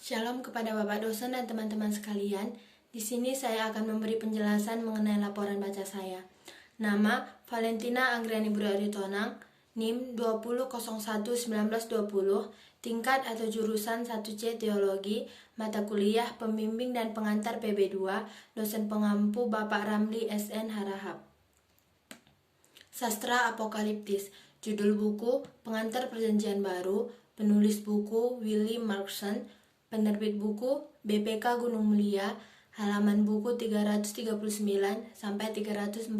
Shalom kepada Bapak dosen dan teman-teman sekalian. Di sini saya akan memberi penjelasan mengenai laporan baca saya. Nama Valentina Anggrani Budi-Aritonang, NIM 20011920, tingkat atau jurusan 1C Teologi, mata kuliah pembimbing dan pengantar PB2, dosen pengampu Bapak Ramli SN Harahap. Sastra Apokaliptis, judul buku Pengantar Perjanjian Baru, penulis buku Willy Markson, penerbit buku BPK Gunung Mulia, halaman buku 339 sampai 344.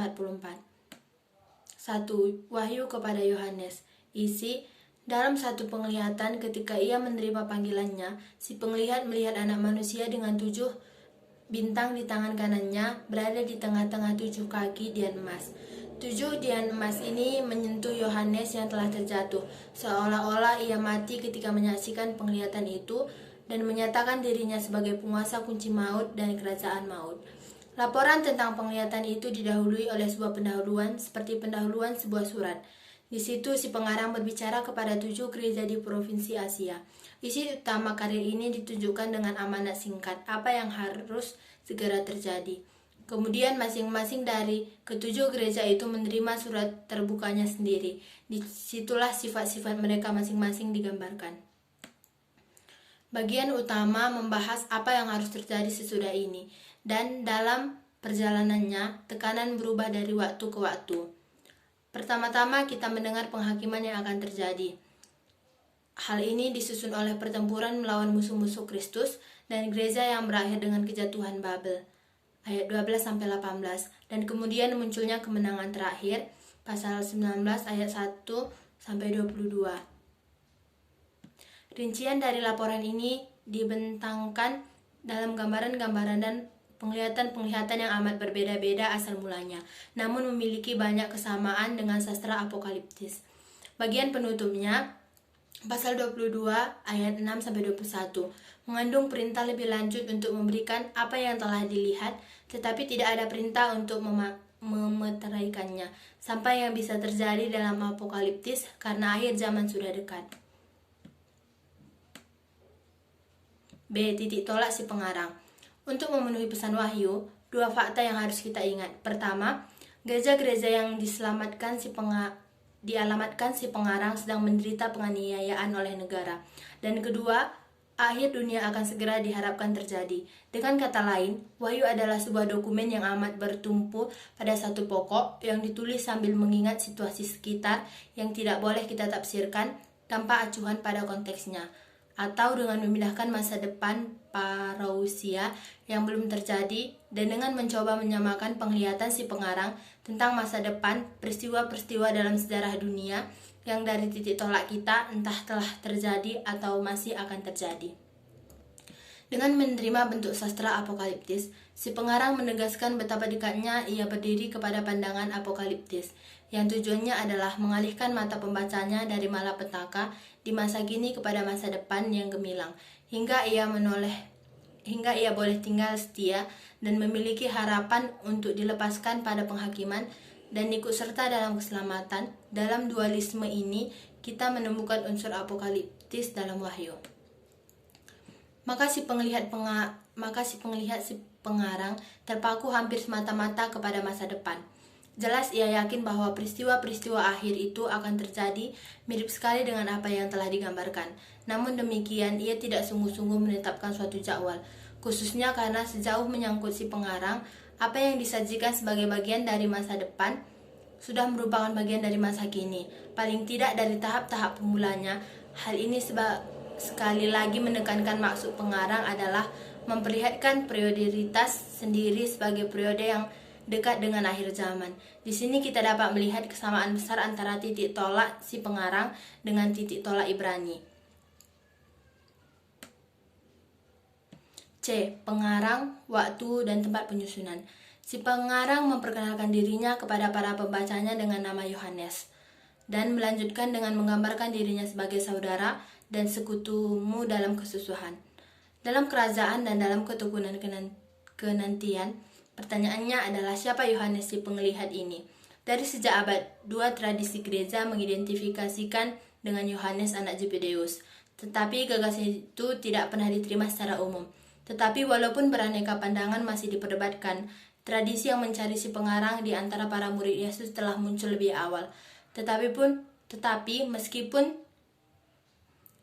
1. Wahyu kepada Yohanes. Isi: dalam satu penglihatan ketika ia menerima panggilannya, si penglihat melihat anak manusia dengan 7 bintang di tangan kanannya, berada di tengah-tengah 7 kaki dian emas. 7 dian emas ini menyentuh Yohanes yang telah terjatuh, seolah-olah ia mati ketika menyaksikan penglihatan itu, dan menyatakan dirinya sebagai penguasa kunci maut dan kerajaan maut. Laporan tentang penglihatan itu didahului oleh sebuah pendahuluan seperti pendahuluan sebuah surat. Di situ si pengarang berbicara kepada 7 gereja di provinsi Asia. Isi utama karya ini ditunjukkan dengan amanat singkat, apa yang harus segera terjadi. Kemudian masing-masing dari ke-7 gereja itu menerima surat terbukanya sendiri. Disitulah sifat-sifat mereka masing-masing digambarkan. Bagian utama membahas apa yang harus terjadi sesudah ini, dan dalam perjalanannya tekanan berubah dari waktu ke waktu. Pertama-tama kita mendengar penghakiman yang akan terjadi. Hal ini disusun oleh pertempuran melawan musuh-musuh Kristus dan gereja yang berakhir dengan kejatuhan Babel. Ayat 12-18, dan kemudian munculnya kemenangan terakhir, pasal 19 ayat 1-22. Rincian dari laporan ini dibentangkan dalam gambaran-gambaran dan penglihatan-penglihatan yang amat berbeda-beda asal mulanya, namun memiliki banyak kesamaan dengan sastra apokaliptis. Bagian penutupnya, pasal 22 ayat 6-21, mengandung perintah lebih lanjut untuk memberikan apa yang telah dilihat, tetapi tidak ada perintah untuk memeteraikannya, sampai yang bisa terjadi dalam apokaliptis karena akhir zaman sudah dekat. B. Titik tolak si pengarang. Untuk memenuhi pesan wahyu, 2 fakta yang harus kita ingat. Pertama, gereja-gereja yang dialamatkan si pengarang sedang menderita penganiayaan oleh negara. Dan kedua, akhir dunia akan segera diharapkan terjadi. Dengan kata lain, wahyu adalah sebuah dokumen yang amat bertumpu pada satu pokok yang ditulis sambil mengingat situasi sekitar yang tidak boleh kita tafsirkan tanpa acuan pada konteksnya, atau dengan memindahkan masa depan parousia yang belum terjadi, dan dengan mencoba menyamakan penglihatan si pengarang tentang masa depan peristiwa-peristiwa dalam sejarah dunia yang dari titik tolak kita entah telah terjadi atau masih akan terjadi. Dengan menerima bentuk sastra apokaliptis, si pengarang menegaskan betapa dekatnya ia berdiri kepada pandangan apokaliptis, yang tujuannya adalah mengalihkan mata pembacanya dari malapetaka di masa kini kepada masa depan yang gemilang, hingga ia boleh tinggal setia dan memiliki harapan untuk dilepaskan pada penghakiman dan ikut serta dalam keselamatan. Dalam dualisme ini, kita menemukan unsur apokaliptis dalam wahyu. Maka si penglihat si pengarang terpaku hampir semata-mata kepada masa depan. Jelas ia yakin bahwa peristiwa-peristiwa akhir itu akan terjadi mirip sekali dengan apa yang telah digambarkan. Namun demikian, ia tidak sungguh-sungguh menetapkan suatu jadwal, khususnya karena sejauh menyangkut si pengarang, apa yang disajikan sebagai bagian dari masa depan sudah merupakan bagian dari masa kini, paling tidak dari tahap-tahap pemulanya. Hal ini sekali lagi menekankan maksud pengarang adalah memperlihatkan prioritas sendiri sebagai periode yang dekat dengan akhir zaman. Di sini kita dapat melihat kesamaan besar antara titik tolak si pengarang dengan titik tolak Ibrani. C. Pengarang, waktu, dan tempat penyusunan. Si pengarang memperkenalkan dirinya kepada para pembacanya dengan nama Yohanes, dan melanjutkan dengan menggambarkan dirinya sebagai saudara dan sekutumu dalam kesusahan, dalam kerajaan, dan dalam ketekunan kenantian. Pertanyaannya adalah, siapa Yohanes si penglihat ini? Dari sejak abad 2, tradisi gereja mengidentifikasikan dengan Yohanes anak Zebedeus. tetapi gagasan itu tidak pernah diterima secara umum. Tetapi walaupun beraneka pandangan masih diperdebatkan, tradisi yang mencari si pengarang di antara para murid Yesus telah muncul lebih awal. Tetapi meskipun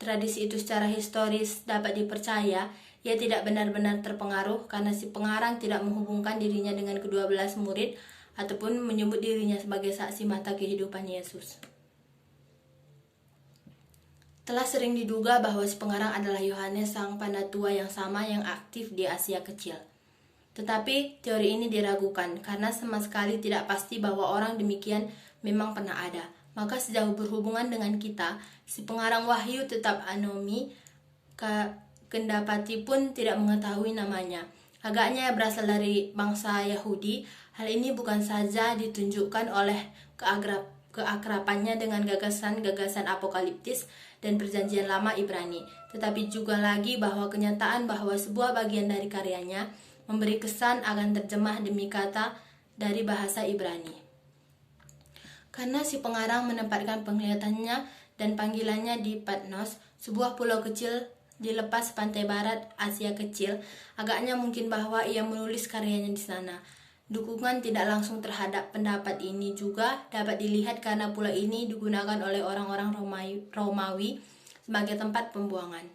tradisi itu secara historis dapat dipercaya, ia tidak benar-benar terpengaruh karena si pengarang tidak menghubungkan dirinya dengan ke-12 murid ataupun menyebut dirinya sebagai saksi mata kehidupan Yesus. Telah sering diduga bahwa si pengarang adalah Yohanes, sang penatua yang sama yang aktif di Asia Kecil. Tetapi teori ini diragukan karena sama sekali tidak pasti bahwa orang demikian memang pernah ada. Maka sejauh berhubungan dengan kita, si pengarang wahyu tetap anomi, kendapati pun tidak mengetahui namanya. Agaknya berasal dari bangsa Yahudi. Hal ini bukan saja ditunjukkan oleh keakrabannya dengan gagasan-gagasan apokaliptis dan perjanjian lama Ibrani, tetapi juga lagi bahwa kenyataan bahwa sebuah bagian dari karyanya memberi kesan akan terjemah demi kata dari bahasa Ibrani. Karena si pengarang menempatkan penglihatannya dan panggilannya di Patmos, sebuah pulau kecil di lepas pantai barat Asia Kecil, agaknya mungkin bahwa ia menulis karyanya di sana. Dukungan tidak langsung terhadap pendapat ini juga dapat dilihat karena pulau ini digunakan oleh orang-orang Romawi sebagai tempat pembuangan.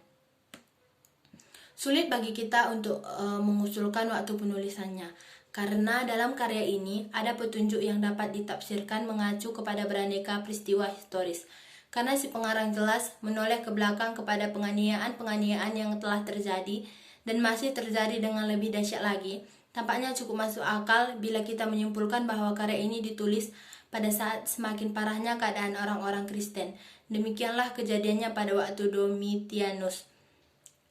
Sulit bagi kita untuk mengusulkan waktu penulisannya, karena dalam karya ini ada petunjuk yang dapat ditafsirkan mengacu kepada beraneka peristiwa historis. Karena si pengarang jelas menoleh ke belakang kepada penganiayaan yang telah terjadi dan masih terjadi dengan lebih dahsyat lagi, tampaknya cukup masuk akal bila kita menyimpulkan bahwa karya ini ditulis pada saat semakin parahnya keadaan orang-orang Kristen. Demikianlah kejadiannya pada waktu Domitianus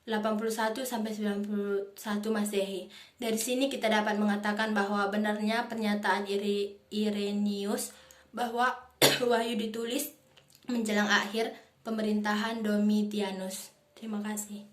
81-91 Masehi. Dari sini kita dapat mengatakan bahwa benarnya pernyataan Irenaeus bahwa wahyu ditulis menjelang akhir pemerintahan Domitianus. Terima kasih.